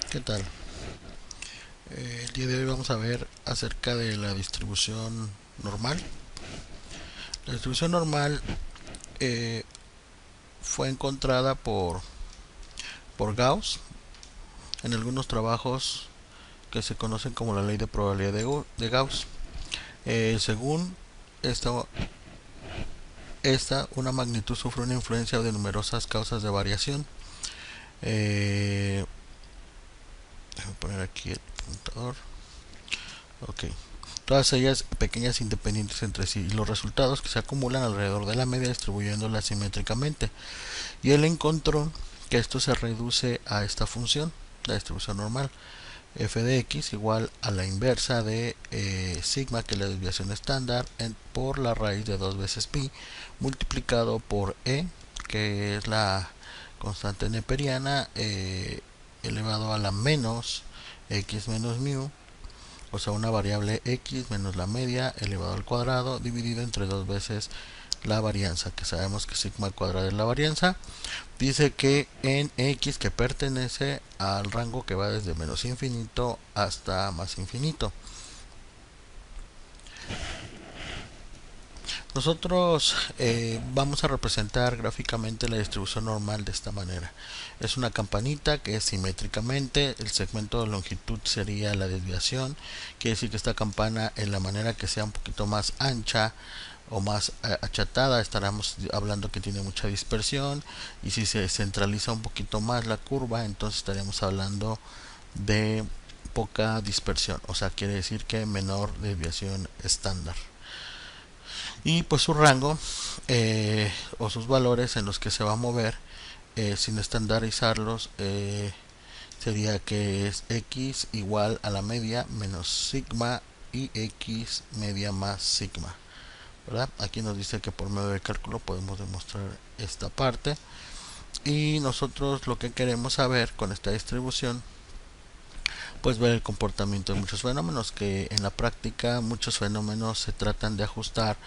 ¿Qué tal? El día de hoy vamos a ver acerca de la distribución normal. La distribución normal eh, fue encontrada por Gauss en algunos trabajos que se conocen como la ley de probabilidad de Gauss. Según esta, una magnitud sufre una influencia de numerosas causas de variación. Déjame poner aquí el apuntador. Ok. Todas ellas pequeñas independientes entre sí, y los resultados que se acumulan alrededor de la media distribuyéndola simétricamente. Y él encontró que esto se reduce a esta función, la distribución normal, f de x igual a la inversa de sigma, que es la desviación estándar, por la raíz de 2 veces pi, multiplicado por e, que es la constante neperiana, elevado a la menos x menos mu, o sea, una variable x menos la media elevado al cuadrado, dividido entre 2 veces la varianza, que sabemos que sigma al cuadrado es la varianza. Dice que en x, que pertenece al rango que va desde menos infinito hasta más infinito. Nosotros vamos a representar gráficamente la distribución normal de esta manera. Es una campanita que es simétricamente, el segmento de longitud sería la desviación. Quiere decir que esta campana, en la manera que sea un poquito más ancha o más achatada, estaremos hablando que tiene mucha dispersión, y si se centraliza un poquito más la curva, entonces estaríamos hablando de poca dispersión, o sea, quiere decir que menor desviación estándar. Y pues su rango, o sus valores en los que se va a mover, sin estandarizarlos, sería que es x igual a la media menos sigma y x media más sigma, ¿verdad? Aquí nos dice que por medio de cálculo podemos demostrar esta parte, y nosotros lo que queremos saber con esta distribución, pues ver el comportamiento de muchos fenómenos, que en la práctica muchos fenómenos se tratan de ajustar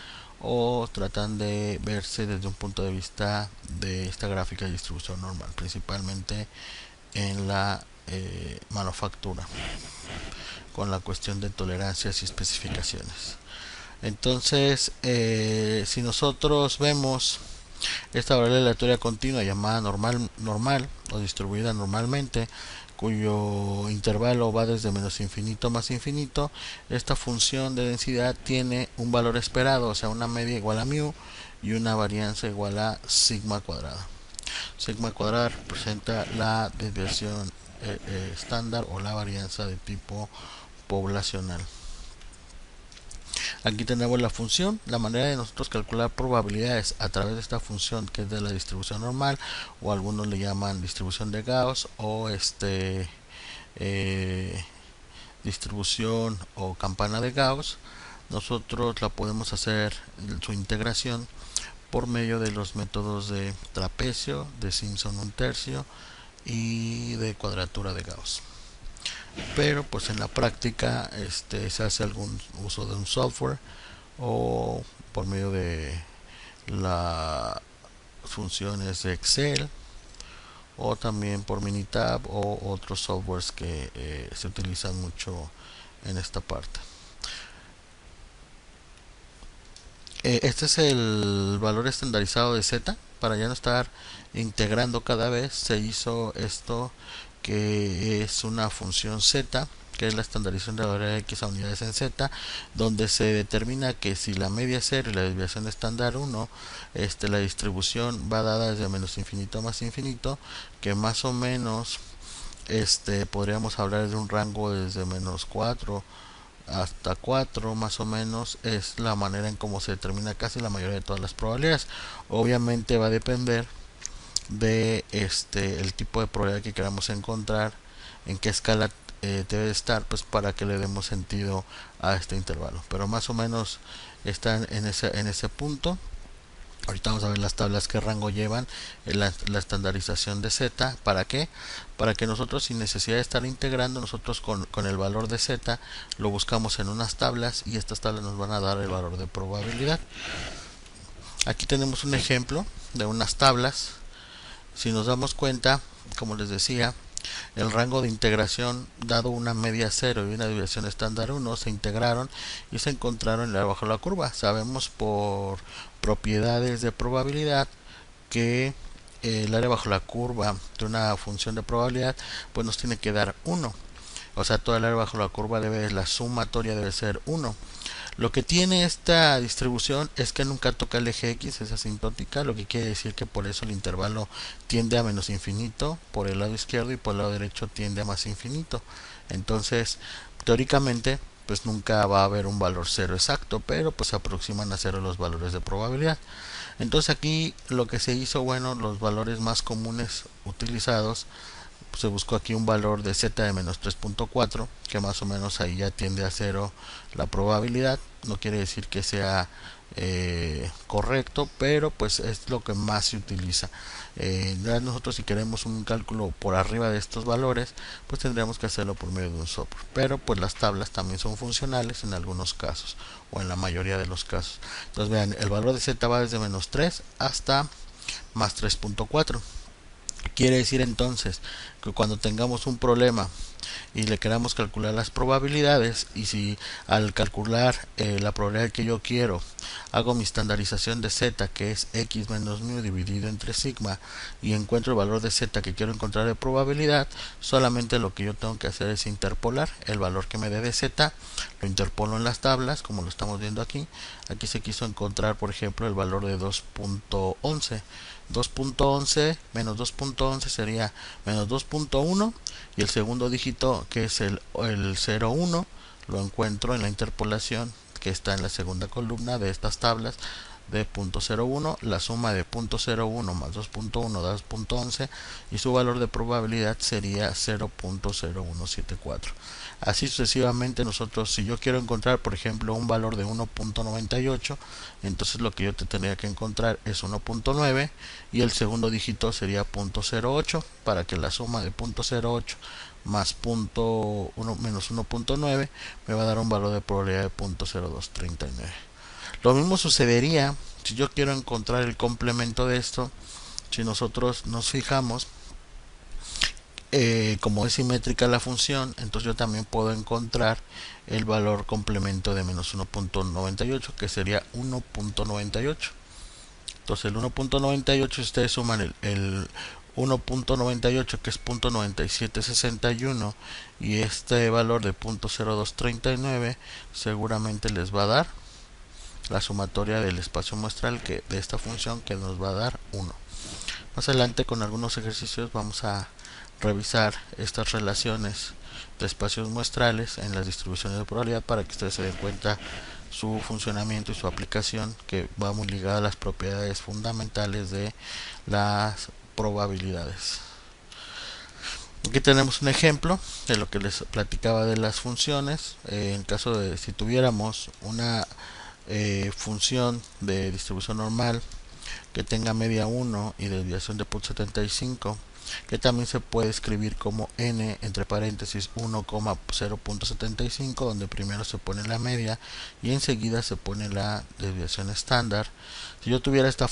o tratan de verse desde un punto de vista de esta gráfica de distribución normal, principalmente en la manufactura, con la cuestión de tolerancias y especificaciones. Entonces, si nosotros vemos esta variable aleatoria continua llamada normal o distribuida normalmente, cuyo intervalo va desde menos infinito a más infinito, esta función de densidad tiene un valor esperado, o sea, una media igual a mu y una varianza igual a sigma cuadrada. Sigma cuadrada representa la desviación estándar o la varianza de tipo poblacional. Aquí tenemos la función, la manera de nosotros calcular probabilidades a través de esta función, que es de la distribución normal, o algunos le llaman distribución de Gauss, o eh, distribución o campana de Gauss. Nosotros la podemos hacer su integración por medio de los métodos de trapecio, de Simpson un tercio y de cuadratura de Gauss. Pero pues en la práctica se hace algún uso de un software, o por medio de las funciones de Excel, o también por Minitab o otros softwares que se utilizan mucho en esta parte. Este es el valor estandarizado de Z. Para ya no estar integrando cada vez, se hizo esto, que es una función Z, que es la estandarización de la variable x a unidades en z, donde se determina que si la media es 0 y la desviación estándar 1, la distribución va dada desde menos infinito a más infinito, que más o menos podríamos hablar de un rango desde menos 4 hasta 4, más o menos, es la manera en cómo se determina casi la mayoría de todas las probabilidades. Obviamente va a depender de el tipo de probabilidad que queramos encontrar, en qué escala debe estar, pues para que le demos sentido a este intervalo, pero más o menos están en ese punto. Ahorita vamos a ver las tablas que rango llevan la estandarización de z. ¿Para qué? Para que nosotros, sin necesidad de estar integrando, nosotros con el valor de z lo buscamos en unas tablas, y estas tablas nos van a dar el valor de probabilidad. Aquí tenemos un ejemplo de unas tablas. Si nos damos cuenta, como les decía, el rango de integración, dado una media 0 y una desviación estándar 1, se integraron y se encontraron en el área bajo la curva. Sabemos por propiedades de probabilidad que el área bajo la curva de una función de probabilidad pues nos tiene que dar 1. O sea, toda el área bajo la curva la sumatoria debe ser 1. Lo que tiene esta distribución es que nunca toca el eje X, es asintótica, lo que quiere decir que por eso el intervalo tiende a menos infinito por el lado izquierdo y por el lado derecho tiende a más infinito. Entonces, teóricamente, pues nunca va a haber un valor cero exacto, pero pues se aproximan a cero los valores de probabilidad. Entonces aquí lo que se hizo, bueno, los valores más comunes utilizados, se buscó aquí un valor de z de menos 3.4, que más o menos ahí ya tiende a cero la probabilidad. No quiere decir que sea correcto, pero pues es lo que más se utiliza. Nosotros si queremos un cálculo por arriba de estos valores, pues tendríamos que hacerlo por medio de un software. Pero pues las tablas también son funcionales en algunos casos, o en la mayoría de los casos. Entonces vean, el valor de z va desde menos 3 hasta más 3.4. Quiere decir entonces que cuando tengamos un problema y le queramos calcular las probabilidades, y si al calcular la probabilidad que yo quiero hago mi estandarización de z, que es x menos mu dividido entre sigma, y encuentro el valor de z que quiero encontrar de probabilidad, solamente lo que yo tengo que hacer es interpolar el valor que me dé de z, lo interpolo en las tablas como lo estamos viendo aquí. Aquí se quiso encontrar, por ejemplo, el valor de 2.11. 2.11 menos 2.11 sería menos 2.1, y el segundo dígito, que es el 0.1, lo encuentro en la interpolación que está en la segunda columna de estas tablas de 0.01. La suma de 0.01 más 2.1 da 2.11 y su valor de probabilidad sería 0.0174. Así sucesivamente, nosotros, si yo quiero encontrar, por ejemplo, un valor de 1.98, entonces lo que yo te tendría que encontrar es 1.9 y el segundo dígito sería 0.08, para que la suma de 0.08 más 1 menos 1.9 me va a dar un valor de probabilidad de 0.0239. Lo mismo sucedería si yo quiero encontrar el complemento de esto. Si nosotros nos fijamos, como es simétrica la función, entonces yo también puedo encontrar el valor complemento de menos 1.98, que sería 1.98. Entonces el 1.98, ustedes suman el 1.98, que es 0.9761, y este valor de 0.0239, seguramente les va a dar la sumatoria del espacio muestral de esta función, que nos va a dar 1. Más adelante, con algunos ejercicios, vamos a revisar estas relaciones de espacios muestrales en las distribuciones de probabilidad, para que ustedes se den cuenta su funcionamiento y su aplicación, que va muy ligada a las propiedades fundamentales de las probabilidades. Aquí tenemos un ejemplo de lo que les platicaba de las funciones. En caso de si tuviéramos una función de distribución normal que tenga media 1 y desviación de 0.75, que también se puede escribir como n entre paréntesis 1,0.75, donde primero se pone la media y enseguida se pone la desviación estándar. Si yo tuviera esta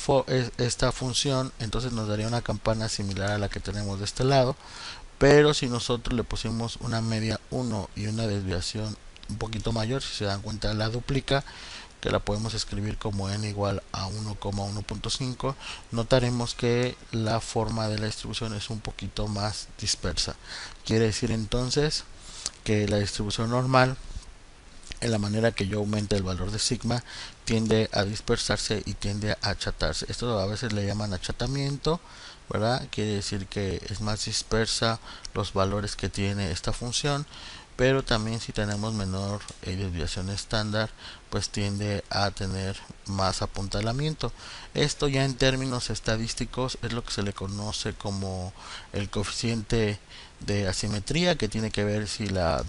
función, entonces nos daría una campana similar a la que tenemos de este lado, pero si nosotros le pusimos una media 1 y una desviación un poquito mayor, si se dan cuenta la duplica, que la podemos escribir como n igual a 1,1.5, notaremos que la forma de la distribución es un poquito más dispersa. Quiere decir entonces que la distribución normal, en la manera que yo aumente el valor de sigma, tiende a dispersarse y tiende a achatarse. Esto a veces le llaman achatamiento, ¿verdad? Quiere decir que es más dispersa los valores que tiene esta función, pero también si tenemos menor desviación estándar, pues tiende a tener más apuntalamiento. Esto ya en términos estadísticos es lo que se le conoce como el coeficiente de asimetría, que tiene que ver si la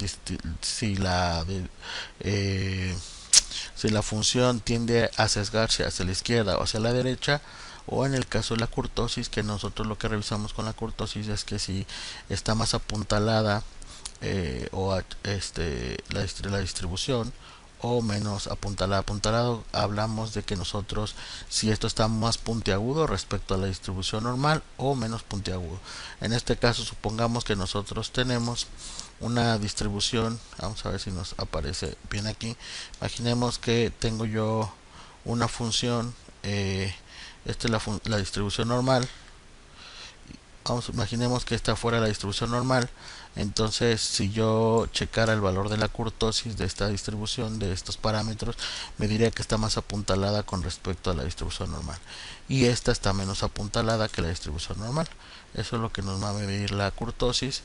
función tiende a sesgarse hacia la izquierda o hacia la derecha, o en el caso de la kurtosis, que nosotros lo que revisamos con la kurtosis es que si está más apuntalada la distribución, o menos apuntalada. Apuntalado hablamos de que nosotros, si esto está más puntiagudo respecto a la distribución normal o menos puntiagudo. En este caso supongamos que nosotros tenemos una distribución, vamos a ver si nos aparece bien aquí. Imaginemos que tengo yo una función, esta es la distribución normal. Imaginemos que esta fuera la distribución normal. Entonces, si yo checara el valor de la kurtosis de esta distribución, de estos parámetros, me diría que está más apuntalada con respecto a la distribución normal, y esta está menos apuntalada que la distribución normal. Eso es lo que nos va a medir la kurtosis.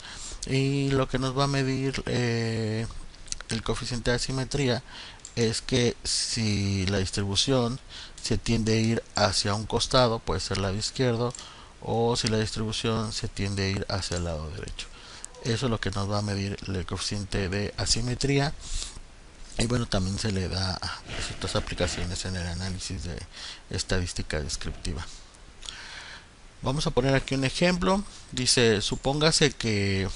Y lo que nos va a medir el coeficiente de asimetría es que si la distribución se tiende a ir hacia un costado, puede ser el lado izquierdo, o si la distribución se tiende a ir hacia el lado derecho. Eso es lo que nos va a medir el coeficiente de asimetría. Y bueno, también se le da ciertas aplicaciones en el análisis de estadística descriptiva. Vamos a poner aquí un ejemplo. Dice, supóngase que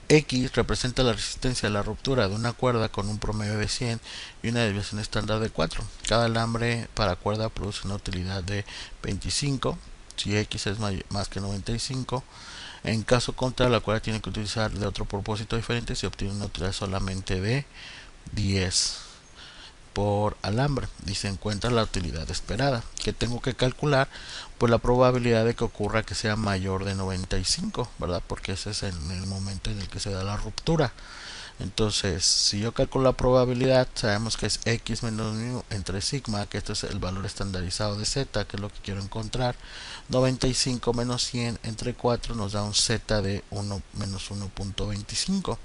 X representa la resistencia a la ruptura de una cuerda con un promedio de 100 y una desviación estándar de 4. Cada alambre para cuerda produce una utilidad de 25 si X es más que 95. En caso contrario, la cuerda tiene que utilizar de otro propósito diferente si obtiene una utilidad solamente de 10 por alambre. Dice, encuentra la utilidad esperada. ¿Qué tengo que calcular? Pues la probabilidad de que ocurra que sea mayor de 95, ¿verdad? Porque ese es el momento en el que se da la ruptura. Entonces, si yo calculo la probabilidad, sabemos que es x menos mu entre sigma, que esto es el valor estandarizado de z, que es lo que quiero encontrar. 95 menos 100 entre 4 nos da un z de 1 menos 1.25.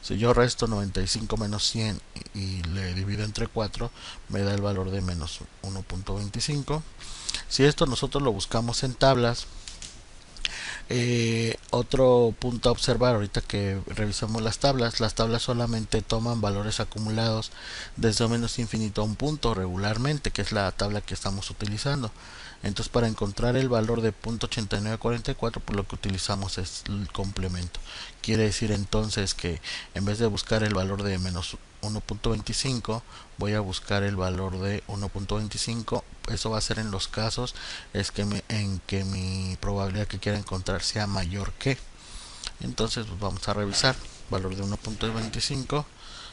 Si yo resto 95 menos 100 y le divido entre 4, me da el valor de menos 1.25. Si esto nosotros lo buscamos en tablas, otro punto a observar ahorita que revisamos las tablas solamente toman valores acumulados desde menos infinito a un punto regularmente, que es la tabla que estamos utilizando. Entonces, para encontrar el valor de 0.8944, pues lo que utilizamos es el complemento. Quiere decir entonces que en vez de buscar el valor de menos 1.25, voy a buscar el valor de 1.25. Eso va a ser en los casos en que mi probabilidad que quiera encontrar sea mayor que. Entonces, pues vamos a revisar valor de 1.25.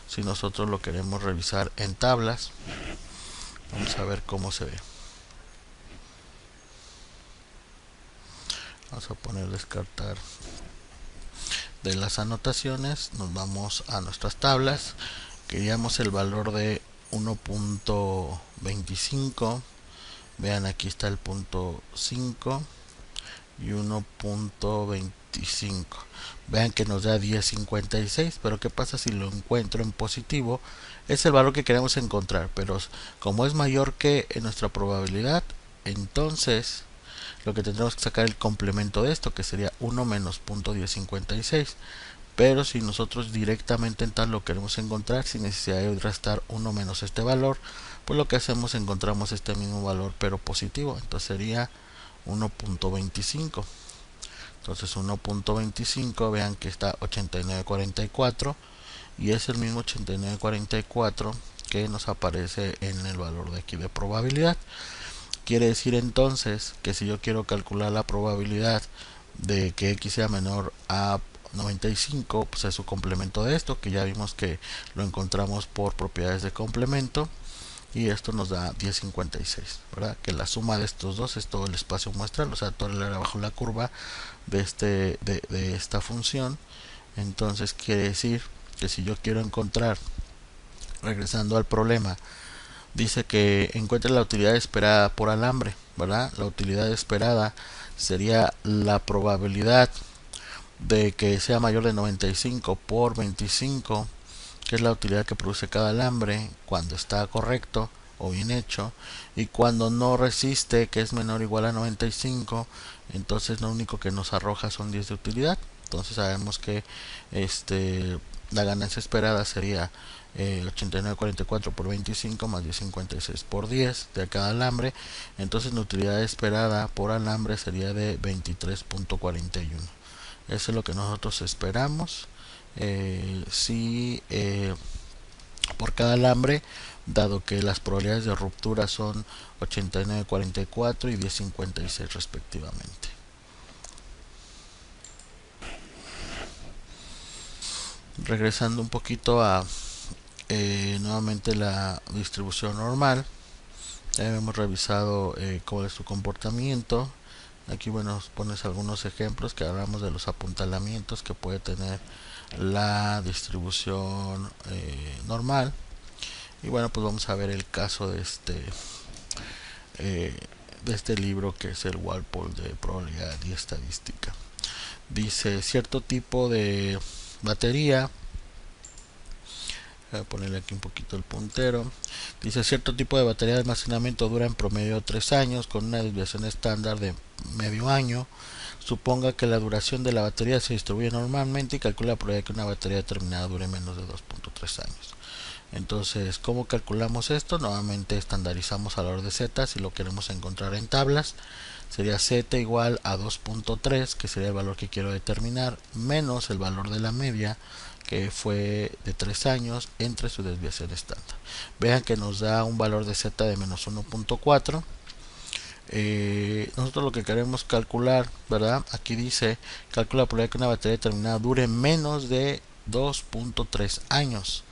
Si nosotros lo queremos revisar en tablas, vamos a ver cómo se ve. Vamos a poner descartar de las anotaciones. Nos vamos a nuestras tablas. Queríamos el valor de 1.25. Vean, aquí está el punto 5 y 1.25. Vean que nos da 10.56, pero ¿qué pasa si lo encuentro en positivo? Es el valor que queremos encontrar, pero como es mayor que en nuestra probabilidad, entonces lo que tendremos que sacar el complemento de esto, que sería 1 menos 0.1056. Pero si nosotros directamente en tal lo queremos encontrar sin necesidad de restar 1 menos este valor, pues lo que hacemos, encontramos este mismo valor pero positivo. Entonces sería 1.25. Entonces 1.25, vean que está 89.44 y es el mismo 89.44 que nos aparece en el valor de aquí de probabilidad. Quiere decir entonces que si yo quiero calcular la probabilidad de que x sea menor a 95, pues es su complemento de esto, que ya vimos que lo encontramos por propiedades de complemento, y esto nos da 10.56, ¿verdad? Que la suma de estos dos es todo el espacio muestral, o sea, todo el área bajo la curva de esta función. Entonces quiere decir que si yo quiero encontrar, regresando al problema, dice que encuentre la utilidad esperada por alambre, ¿verdad? La utilidad esperada sería la probabilidad de que sea mayor de 95 por 25, que es la utilidad que produce cada alambre cuando está correcto o bien hecho, y cuando no resiste, que es menor o igual a 95, entonces lo único que nos arroja son 10 de utilidad. Entonces sabemos que la ganancia esperada sería 89.44 por 25 más 10.56 por 10 de cada alambre. Entonces la utilidad esperada por alambre sería de 23.41. Eso es lo que nosotros esperamos si por cada alambre, dado que las probabilidades de ruptura son 89,44 y 10,56 respectivamente. Regresando un poquito a nuevamente la distribución normal, ya hemos revisado cuál es su comportamiento. Aquí bueno, pones algunos ejemplos que hablamos de los apuntalamientos que puede tener la distribución normal. Y bueno, pues vamos a ver el caso de este libro, que es el Walpole de probabilidad y estadística. Dice cierto tipo de batería, voy a ponerle aquí un poquito el puntero. Dice cierto tipo de batería de almacenamiento dura en promedio 3 años con una desviación estándar de medio año. Suponga que la duración de la batería se distribuye normalmente y calcula la probabilidad de que una batería determinada dure menos de 2.3 años. Entonces, ¿cómo calculamos esto? Nuevamente estandarizamos al valor de z. Si lo queremos encontrar en tablas, sería z igual a 2.3, que sería el valor que quiero determinar, menos el valor de la media, que fue de 3 años, entre su desviación estándar. Vean que nos da un valor de z de menos 1.4. Nosotros lo que queremos calcular, ¿verdad? Aquí dice, calcula la probabilidad de que una batería determinada dure menos de 2.3 años.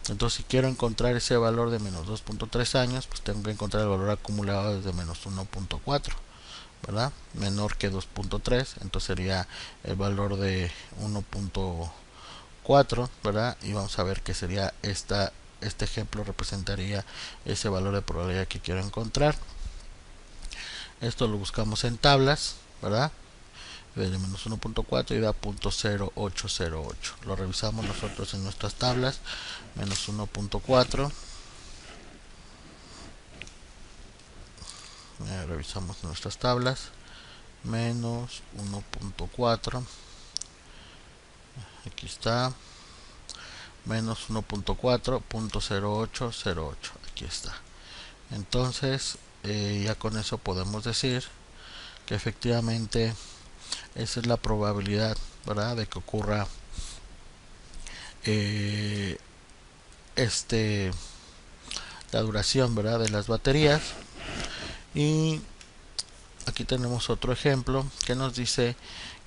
Entonces, si quiero encontrar ese valor de menos 2.3 años, pues tengo que encontrar el valor acumulado desde menos 1.4, ¿verdad? Menor que 2.3, entonces sería el valor de 1.4, ¿verdad? Y vamos a ver que sería este ejemplo representaría ese valor de probabilidad que quiero encontrar. Esto lo buscamos en tablas, ¿verdad? De menos 1.4 y da 0.0808. Lo revisamos nosotros en nuestras tablas. Menos 1.4. Revisamos nuestras tablas. Menos 1.4. Aquí está. Menos 1.4. 0.0808. Aquí está. Entonces, ya con eso podemos decir que efectivamente esa es la probabilidad, ¿verdad?, de que ocurra la duración, ¿verdad?, de las baterías. Y aquí tenemos otro ejemplo que nos dice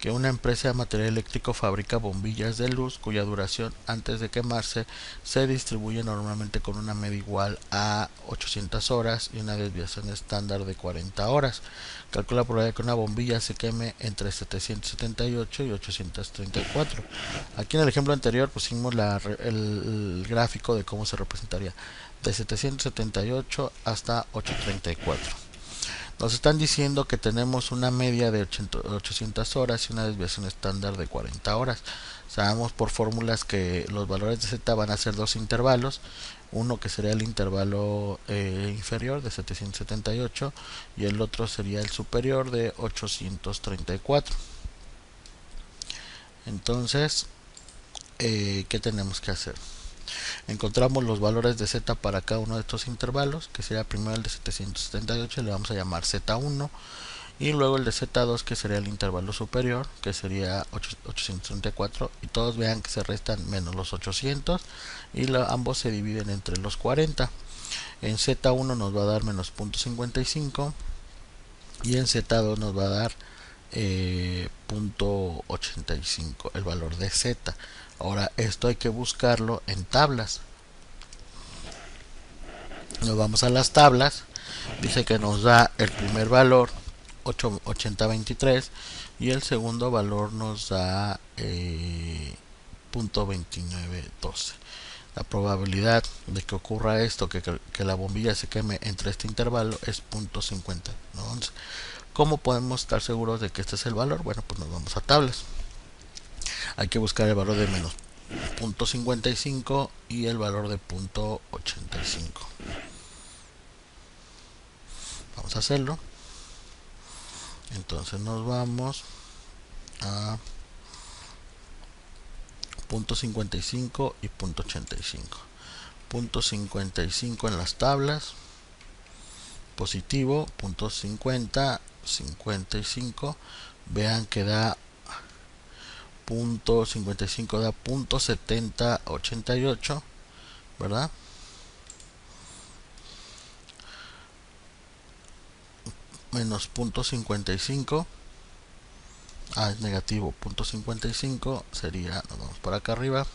que una empresa de material eléctrico fabrica bombillas de luz cuya duración antes de quemarse se distribuye normalmente con una media igual a 800 horas y una desviación estándar de 40 horas. Calcula la probabilidad de que una bombilla se queme entre 778 y 834. Aquí en el ejemplo anterior pusimos el gráfico de cómo se representaría de 778 hasta 834. Nos están diciendo que tenemos una media de 800 horas y una desviación estándar de 40 horas. Sabemos por fórmulas que los valores de z van a ser dos intervalos. Uno que sería el intervalo inferior de 778 y el otro sería el superior de 834. Entonces, ¿qué tenemos que hacer? Encontramos los valores de z para cada uno de estos intervalos, que sería primero el de 778, le vamos a llamar z1, y luego el de z2, que sería el intervalo superior, que sería 834, y todos vean que se restan menos los 800 y ambos se dividen entre los 40. En z1 nos va a dar menos 0.55 y en z2 nos va a dar 0.85 el valor de z. Ahora esto hay que buscarlo en tablas. Nos vamos a las tablas. Dice que nos da el primer valor 8023 y el segundo valor nos da 0.2912. La probabilidad de que ocurra esto, que la bombilla se queme entre este intervalo, es 0.50. ¿Cómo podemos estar seguros de que este es el valor? Bueno, pues nos vamos a tablas. Hay que buscar el valor de menos 0.55 y el valor de 0.85. Vamos a hacerlo. Entonces nos vamos a 0.55 y 0.85. 0.55 en las tablas, positivo, 0.50, 55. Vean que da .55 da .7088, ¿verdad? Menos .55, es negativo. .55 sería, nos vamos para acá arriba,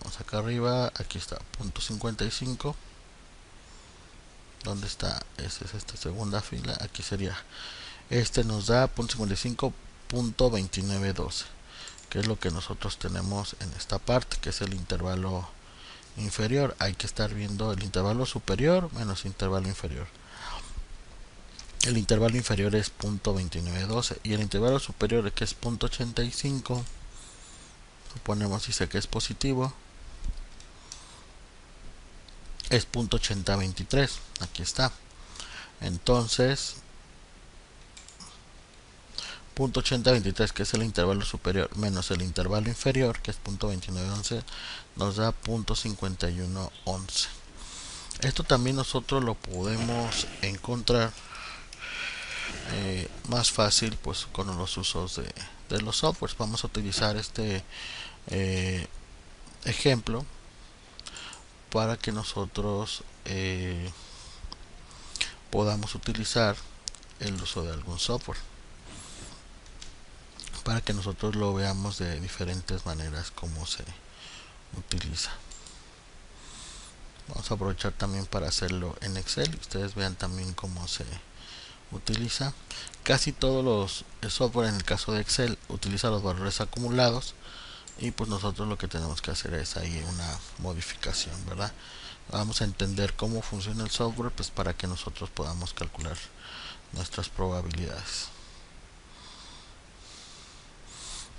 vamos acá arriba, aquí está .55. ¿Dónde está? Esa es esta segunda fila, aquí sería, este nos da .55, .2912, que es lo que nosotros tenemos en esta parte, que es el intervalo inferior. Hay que estar viendo el intervalo superior menos intervalo inferior. El intervalo inferior es .2912 y el intervalo superior, que es .85, suponemos, dice que es positivo, es .8023. Aquí está. Entonces .8023, que es el intervalo superior, menos el intervalo inferior, que es .2911, nos da .5111. Esto también nosotros lo podemos encontrar más fácil pues con los usos de los softwares. Vamos a utilizar este ejemplo para que nosotros podamos utilizar el uso de algún software, para que nosotros lo veamos de diferentes maneras cómo se utiliza. Vamos a aprovechar también para hacerlo en Excel, ustedes vean también cómo se utiliza. Casi todos los software en el caso de Excel utiliza los valores acumulados, y pues nosotros lo que tenemos que hacer es ahí una modificación, ¿verdad? Vamos a entender cómo funciona el software pues para que nosotros podamos calcular nuestras probabilidades.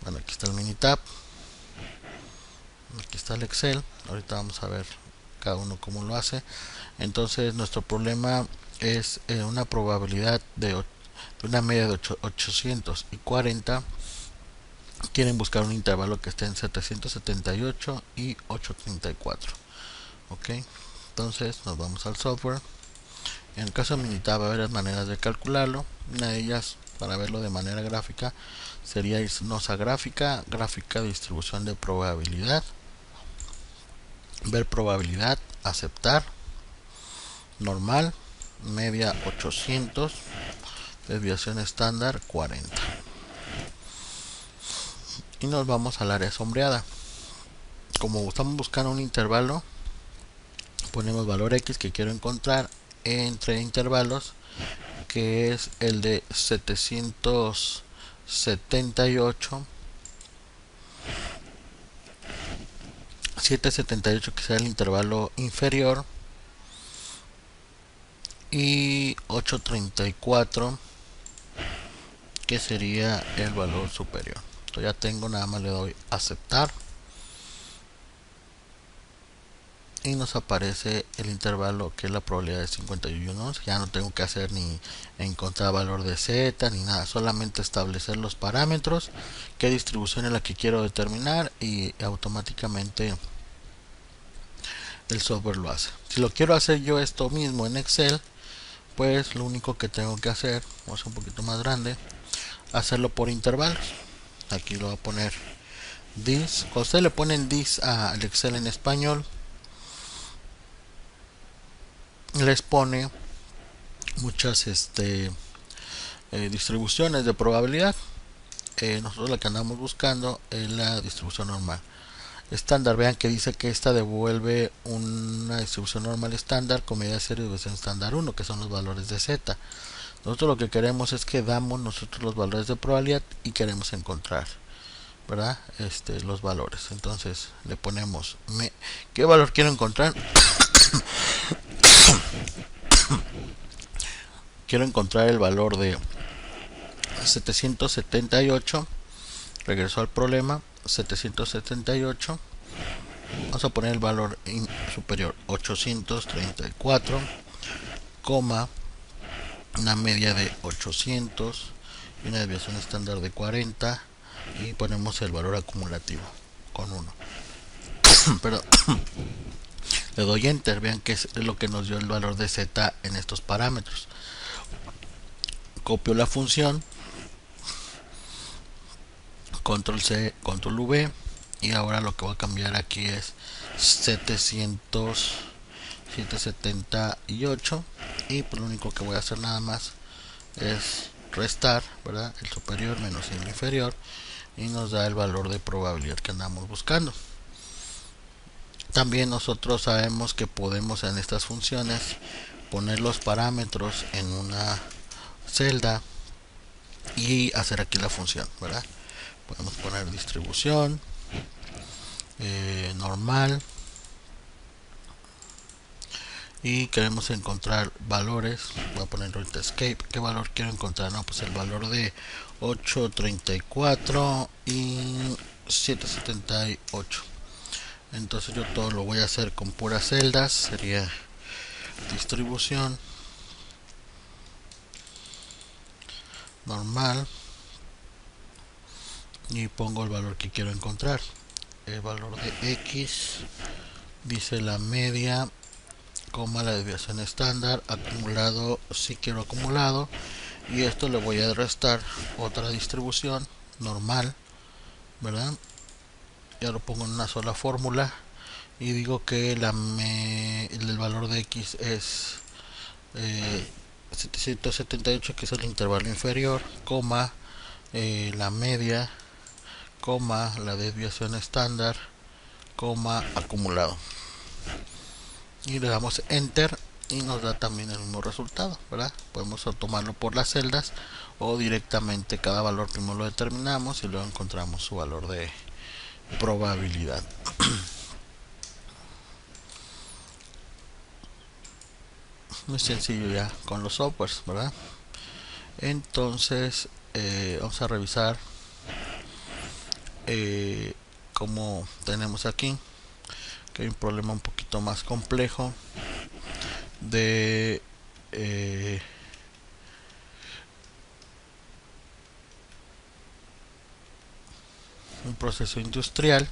Bueno, aquí está el Minitab, aquí está el Excel. Ahorita vamos a ver cada uno cómo lo hace. Entonces nuestro problema es una probabilidad de una media de 840. Quieren buscar un intervalo que esté en 778 y 834. Ok, entonces nos vamos al software. En el caso de Minitab va a haber maneras de calcularlo. Una de ellas, para verlo de manera gráfica, sería irnos a gráfica, gráfica de distribución de probabilidad, ver probabilidad, aceptar, normal, media 800, desviación estándar 40, y nos vamos al área sombreada. Como estamos buscando un intervalo, ponemos valor X que quiero encontrar entre intervalos, que es el de 778 que sea el intervalo inferior, y 834 que sería el valor superior. Entonces ya tengo, nada más le doy aceptar y nos aparece el intervalo, que es la probabilidad de 51. Ya no tengo que hacer ni encontrar valor de z ni nada, solamente establecer los parámetros, qué distribución es la que quiero determinar, y automáticamente el software lo hace. Si lo quiero hacer yo esto mismo en Excel, pues lo único que tengo que hacer, vamos a hacer un poquito más grande, hacerlo por intervalos. Aquí lo voy a poner this. Cuando ustedes le ponen this al Excel en español, les pone muchas distribuciones de probabilidad. Nosotros la que andamos buscando es la distribución normal estándar. Vean que dice que esta devuelve una distribución normal estándar con medida de serie de desviación estándar 1, que son los valores de z. Nosotros lo que queremos es que damos nosotros los valores de probabilidad y queremos encontrar, ¿verdad? Los valores. Entonces le ponemos ¿qué valor quiero encontrar? Quiero encontrar el valor de 778. Regreso al problema. 778. Vamos a poner el valor superior 834, una media de 800 y una desviación estándar de 40, y ponemos el valor acumulativo con 1. Pero le doy enter. Vean que es lo que nos dio el valor de z en estos parámetros. Copio la función, control C, control V, y ahora lo que voy a cambiar aquí es 778, y pues lo único que voy a hacer nada más es restar, ¿verdad?, el superior menos el inferior, y nos da el valor de probabilidad que andamos buscando. También nosotros sabemos que podemos en estas funciones poner los parámetros en una celda y hacer aquí la función, ¿verdad? Podemos poner distribución normal, y queremos encontrar valores. Voy a poner ahorita escape. ¿Qué valor quiero encontrar? No, pues el valor de 834 y 778. Entonces yo todo lo voy a hacer con puras celdas. Sería distribución normal y pongo el valor que quiero encontrar. El valor de x, dice la media, coma la desviación estándar, acumulado si quiero acumulado, y esto le voy a restar otra distribución normal, ¿verdad? Ya lo pongo en una sola fórmula y digo que el valor de x es 778, que es el intervalo inferior, coma la media, coma la desviación estándar, coma acumulado, y le damos enter y nos da también el mismo resultado, ¿verdad? Podemos tomarlo por las celdas o directamente cada valor primero lo determinamos y luego encontramos su valor de probabilidad. Muy sencillo ya con los softwares, ¿verdad? Entonces vamos a revisar como tenemos aquí que hay un problema un poquito más complejo de un proceso industrial.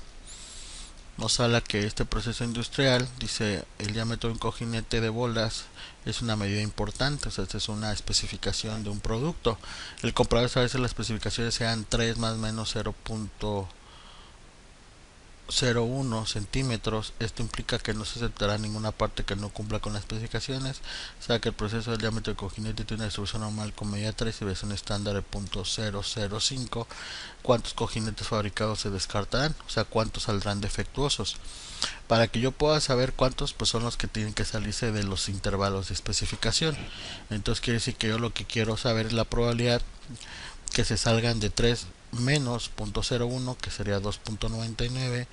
Nos habla que este proceso industrial, dice, el diámetro de un cojinete de bolas es una medida importante, o sea, esta es una especificación de un producto. El comprador sabe si las especificaciones sean 3 más o menos 0.01 centímetros. Esto implica que no se aceptará ninguna parte que no cumpla con las especificaciones. O sea que el proceso del diámetro del cojinete tiene una distribución normal con medida 3 y versión estándar de 0.005. ¿Cuántos cojinetes fabricados se descartarán? O sea, ¿cuántos saldrán defectuosos? Para que yo pueda saber cuántos, pues son los que tienen que salirse de los intervalos de especificación. Entonces quiere decir que yo lo que quiero saber es la probabilidad que se salgan de 3 menos 0.01, que sería 2.99,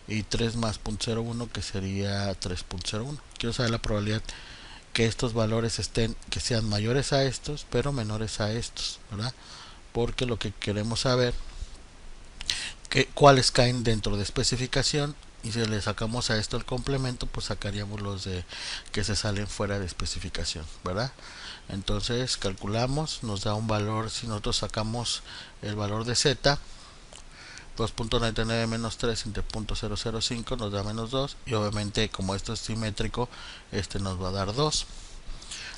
y 3 más 0.01, que sería 3.01. Quiero saber la probabilidad que estos valores que sean mayores a estos pero menores a estos, ¿verdad? Porque lo que queremos saber que cuáles caen dentro de especificación, y si le sacamos a esto el complemento, pues sacaríamos los de que se salen fuera de especificación, ¿verdad? Entonces calculamos, nos da un valor. Si nosotros sacamos el valor de z, 2.99 menos 3 entre 0.005 nos da menos 2, y obviamente como esto es simétrico, este nos va a dar 2.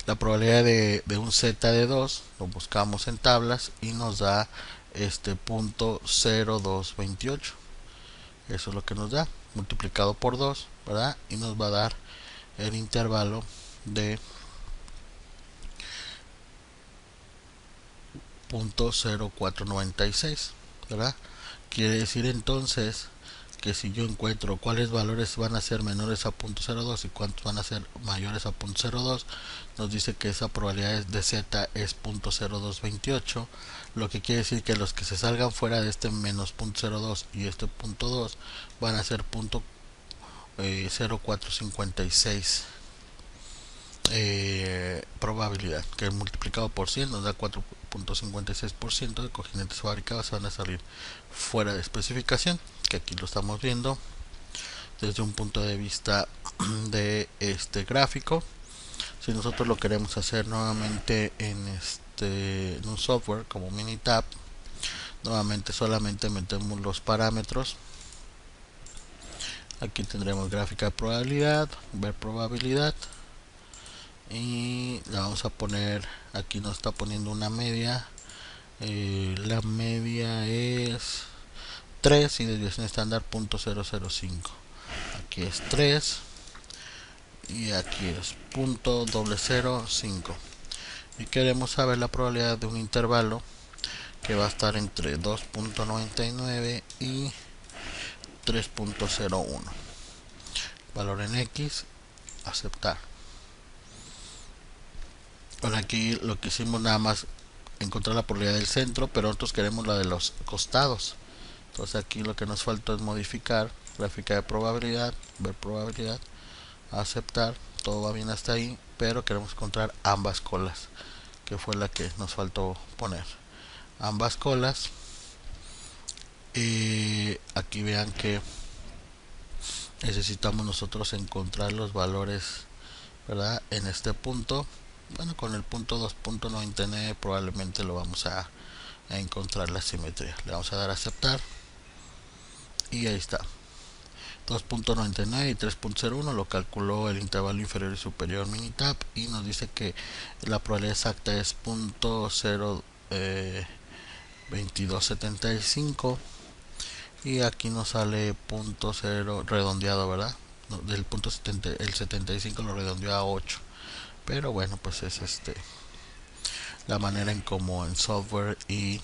La probabilidad de un z de 2 lo buscamos en tablas y nos da este 0.0228. Eso es lo que nos da multiplicado por 2, ¿verdad? Y nos va a dar el intervalo de 0.0496, ¿verdad? Quiere decir entonces que si yo encuentro cuáles valores van a ser menores a 0.02 y cuántos van a ser mayores a 0.02, nos dice que esa probabilidad de z es 0.0228, lo que quiere decir que los que se salgan fuera de este menos 0.02 y este 0.2 van a ser 0.0456 probabilidad, que multiplicado por 100 nos da 4.56% de cojinetes fabricados van a salir fuera de especificación, que aquí lo estamos viendo desde un punto de vista de este gráfico. Si nosotros lo queremos hacer nuevamente en un software como Minitab, nuevamente solamente metemos los parámetros. Aquí tendremos gráfica de probabilidad, ver probabilidad, y la vamos a poner, aquí nos está poniendo una media. La media es 3 y desviación estándar 0.005. Aquí es 3 y aquí es 0.005. Y queremos saber la probabilidad de un intervalo que va a estar entre 2.99 y 3.01. Valor en X, aceptar. Ahora aquí lo que hicimos nada más encontrar la probabilidad del centro, pero nosotros queremos la de los costados. Entonces aquí lo que nos falta es modificar gráfica de probabilidad, ver probabilidad, aceptar, todo va bien hasta ahí, pero queremos encontrar ambas colas, que fue la que nos faltó poner. Ambas colas, y aquí vean que necesitamos nosotros encontrar los valores, ¿verdad? En este punto, bueno, con el punto 2.99 probablemente lo vamos a encontrar la simetría. Le vamos a dar a aceptar y ahí está. 2.99 y 3.01 lo calculó el intervalo inferior y superior Minitab y nos dice que la probabilidad exacta es 0.02275 y aquí nos sale 0.0 redondeado, ¿verdad? Del punto 70, el 75 lo redondeó a 8, pero bueno, pues es la manera en como el software y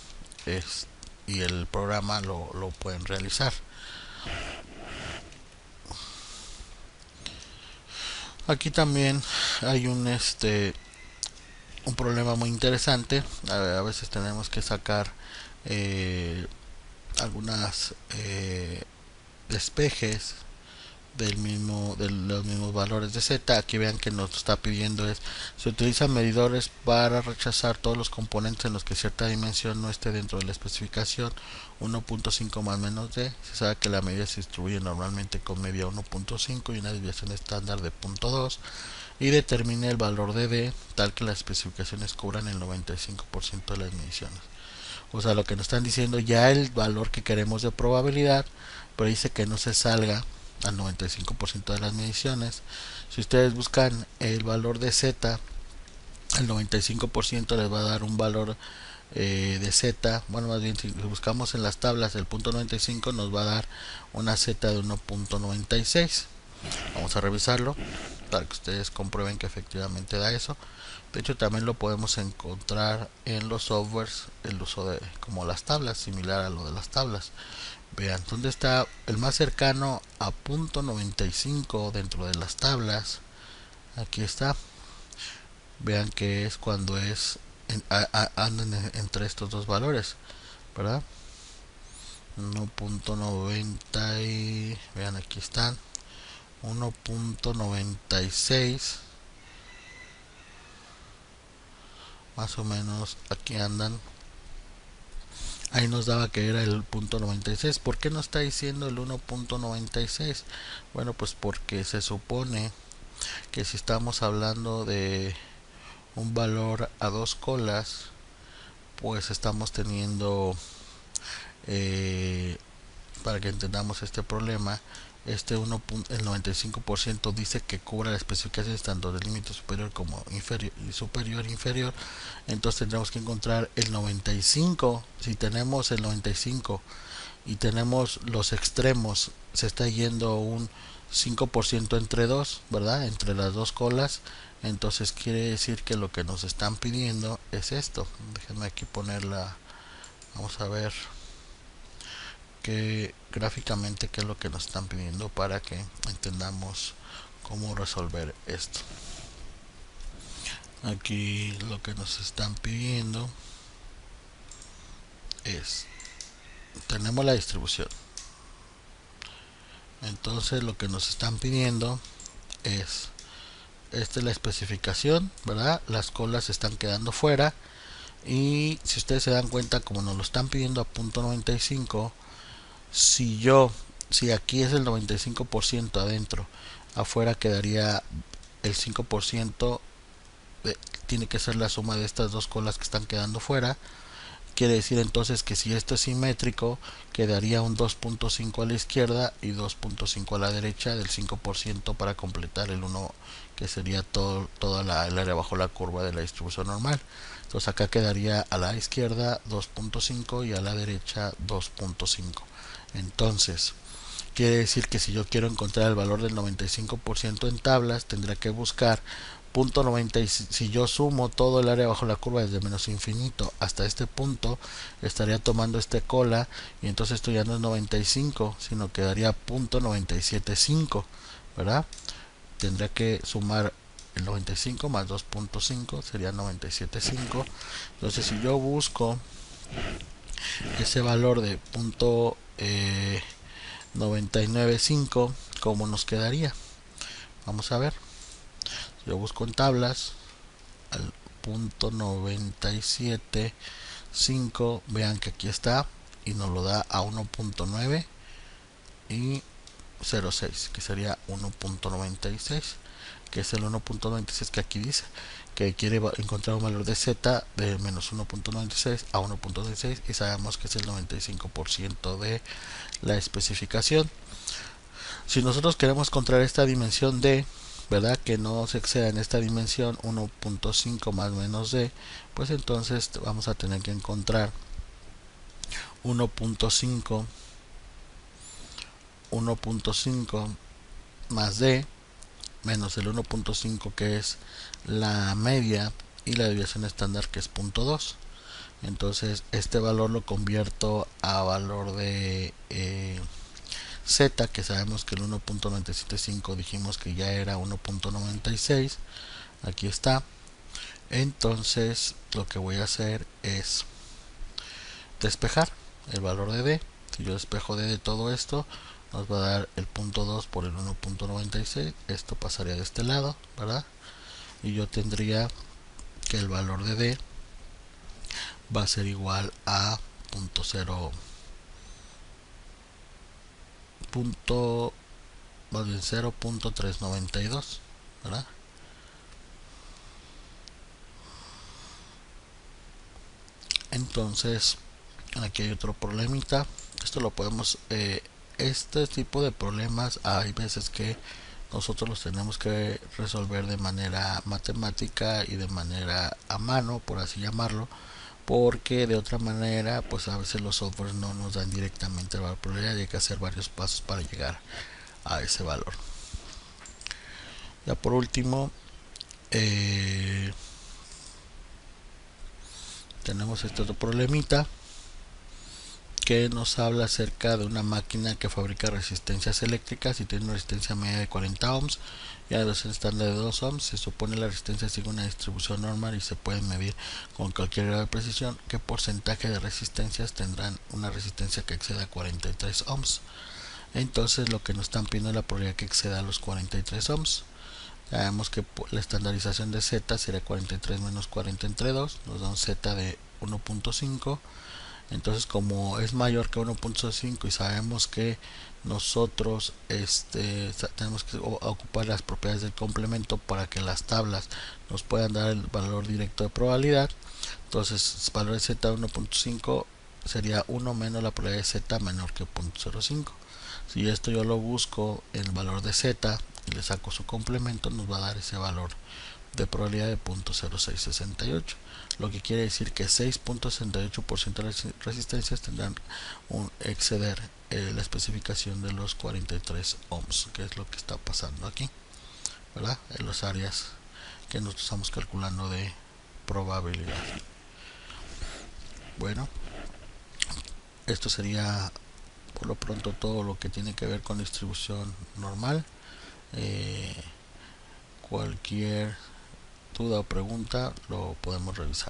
el programa lo pueden realizar. Aquí también hay un problema muy interesante. A veces tenemos que sacar algunas despejes de los mismos valores de Z. Aquí vean que nos está pidiendo se utilizan medidores para rechazar todos los componentes en los que cierta dimensión no esté dentro de la especificación. 1.5 más menos D, se sabe que la medida se distribuye normalmente con media 1.5 y una desviación estándar de 0.2 y determine el valor de D tal que las especificaciones cubran el 95% de las mediciones. O sea, lo que nos están diciendo ya el valor que queremos de probabilidad, pero dice que no se salga al 95% de las mediciones. Si ustedes buscan el valor de Z, el 95% les va a dar un valor de Z. Bueno, más bien si buscamos en las tablas el punto 95 nos va a dar una Z de 1.96. Vamos a revisarlo para que ustedes comprueben que efectivamente da eso. De hecho también lo podemos encontrar en los softwares, el uso de como las tablas, similar a lo de las tablas. Vean, ¿dónde está el más cercano a punto 95 dentro de las tablas? Aquí está. Vean que es cuando andan entre estos dos valores, ¿verdad? 1.90 y vean aquí están 1.96, más o menos aquí andan. Ahí nos daba que era el punto 96. ¿Por qué no está diciendo el 1.96? Bueno, pues porque se supone que si estamos hablando de un valor a dos colas, pues estamos teniendo, para que entendamos este problema, el 95% dice que cubra las especificaciones tanto del límite superior como inferior. Entonces tendremos que encontrar el 95. Si tenemos el 95 y tenemos los extremos, se está yendo un 5% entre dos, ¿verdad? Entre las dos colas. Entonces quiere decir que lo que nos están pidiendo es esto. Déjenme aquí ponerla. Vamos a ver que gráficamente qué es lo que nos están pidiendo para que entendamos cómo resolver esto. Aquí lo que nos están pidiendo es, tenemos la distribución, entonces lo que nos están pidiendo es, esta es la especificación, ¿verdad? Las colas están quedando fuera y si ustedes se dan cuenta, como nos lo están pidiendo a punto 95, si aquí es el 95% adentro, afuera quedaría el 5%, tiene que ser la suma de estas dos colas que están quedando fuera, Quiere decir entonces que si esto es simétrico, quedaría un 2.5 a la izquierda y 2.5 a la derecha del 5% para completar el 1, que sería toda el área bajo la curva de la distribución normal. Entonces acá quedaría a la izquierda 2.5 y a la derecha 2.5. Entonces quiere decir que si yo quiero encontrar el valor del 95% en tablas, tendré que buscar punto 90. Si yo sumo todo el área bajo la curva desde menos infinito hasta este punto, estaría tomando este cola, y entonces esto ya no es 95, sino que daría punto 975, ¿verdad? Tendría que sumar el 95 más 2.5 sería 975. Entonces si yo busco ese valor de punto 995, ¿cómo nos quedaría? Vamos a ver. Yo busco en tablas al punto 975, vean que aquí está y nos lo da a 1.9 y 0.6, que sería 1.96, que es el 1.96 que aquí dice que quiere encontrar un valor de z de menos 1.96 a 1.96, y sabemos que es el 95% de la especificación. Si nosotros queremos encontrar esta dimensión d, ¿verdad?, que no se exceda en esta dimensión 1.5 más menos d, pues entonces vamos a tener que encontrar 1.5 más d menos el 1.5, que es la media, y la desviación estándar, que es 0.2. Entonces este valor lo convierto a valor de z, que sabemos que el 1.975 dijimos que ya era 1.96. Aquí está. Entonces lo que voy a hacer es despejar el valor de d. Si yo despejo d de todo esto, nos va a dar el 0.2 por el 1.96. Esto pasaría de este lado, ¿verdad? Y yo tendría que el valor de d va a ser igual a 0.392, ¿verdad? Entonces aquí hay otro problemita. Esto lo podemos este tipo de problemas hay veces que nosotros los tenemos que resolver de manera matemática y de manera a mano, por así llamarlo, porque de otra manera pues a veces los softwares no nos dan directamente el valor de probabilidad, y hay que hacer varios pasos para llegar a ese valor. Ya por último tenemos este otro problemita que nos habla acerca de una máquina que fabrica resistencias eléctricas y tiene una resistencia media de 40 ohms y una resistencia estándar de 2 ohms. Se supone la resistencia sigue una distribución normal y se puede medir con cualquier grado de precisión qué porcentaje de resistencias tendrán una resistencia que exceda 43 ohms. Entonces lo que nos están pidiendo es la probabilidad que exceda los 43 ohms. Sabemos que la estandarización de z sería 43 menos 40 entre 2, nos da un z de 1.5. Entonces como es mayor que 1.5 y sabemos que nosotros tenemos que ocupar las propiedades del complemento para que las tablas nos puedan dar el valor directo de probabilidad, entonces el valor de z de 1.5 sería 1 menos la probabilidad de z menor que 0.05. Si esto yo lo busco en el valor de z y le saco su complemento, nos va a dar ese valor de probabilidad de 0.0668, lo que quiere decir que 6.68% de las resistencias tendrán un exceder la especificación de los 43 ohms, que es lo que está pasando aquí, ¿verdad?, en las áreas que nosotros estamos calculando de probabilidad. Bueno, esto sería por lo pronto todo lo que tiene que ver con distribución normal. Cualquier duda o pregunta lo podemos revisar.